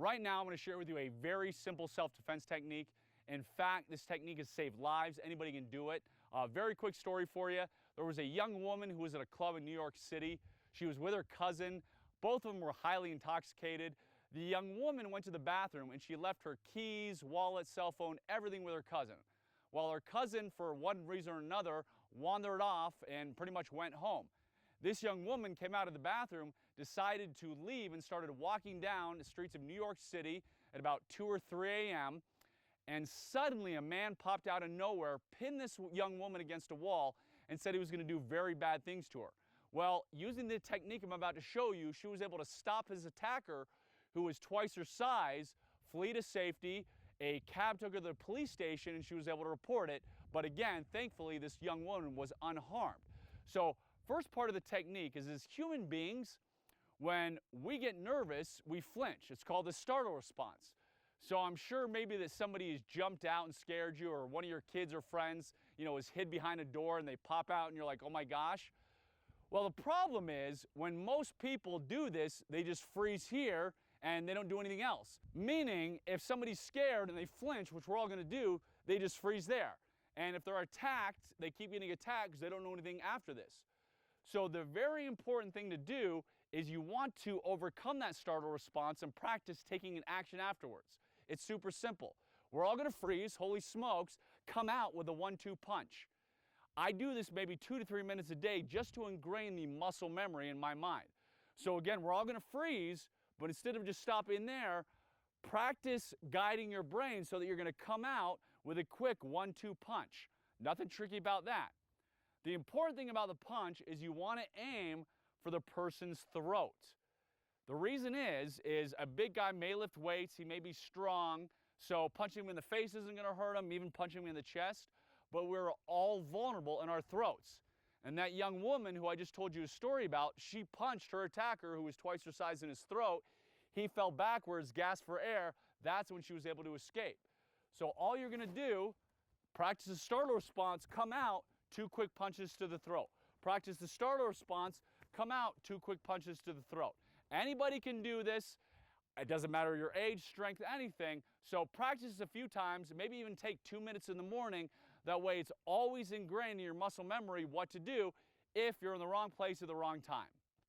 Right now, I'm going to share with you a very simple self-defense technique. In fact, this technique has saved lives. Anybody can do it. Very quick story for you. There was a young woman who was at a club in New York City. She was with her cousin. Both of them were highly intoxicated. The young woman went to the bathroom and she left her keys, wallet, cell phone, everything with her cousin. While her cousin, for one reason or another, wandered off and pretty much went home. This young woman came out of the bathroom, decided to leave, and started walking down the streets of New York City at about 2 or 3 a.m. And suddenly a man popped out of nowhere, pinned this young woman against a wall, and said he was going to do very bad things to her. Well, using the technique I'm about to show you, she was able to stop his attacker, who was twice her size, flee to safety. A cab took her to the police station and she was able to report it. But again, thankfully, this young woman was unharmed. So, first part of the technique is, as human beings, when we get nervous, we flinch. It's called the startle response. So I'm sure maybe that somebody has jumped out and scared you, or one of your kids or friends, is hid behind a door and they pop out and you're like, oh my gosh. Well, the problem is, when most people do this, they just freeze here and they don't do anything else. Meaning, if somebody's scared and they flinch, which we're all going to do, they just freeze there. And if they're attacked, they keep getting attacked because they don't know anything after this. So the very important thing to do is you want to overcome that startle response and practice taking an action afterwards. It's super simple. We're all going to freeze, holy smokes, come out with a 1-2 punch. I do this maybe 2 to 3 minutes a day just to ingrain the muscle memory in my mind. So again, we're all going to freeze, but instead of just stopping there, practice guiding your brain so that you're going to come out with a quick 1-2 punch. Nothing tricky about that. The important thing about the punch is you want to aim for the person's throat. The reason is a big guy may lift weights, he may be strong, so punching him in the face isn't going to hurt him, even punching him in the chest, but we're all vulnerable in our throats. And that young woman who I just told you a story about, she punched her attacker, who was twice her size, in his throat. He fell backwards, gasped for air. That's when she was able to escape. So all you're going to do, practice the startle response, come out, 2 quick punches to the throat. Practice the startle response, come out, 2 quick punches to the throat. Anybody can do this. It doesn't matter your age, strength, anything. So practice a few times, maybe even take 2 minutes in the morning. That way it's always ingrained in your muscle memory what to do if you're in the wrong place at the wrong time.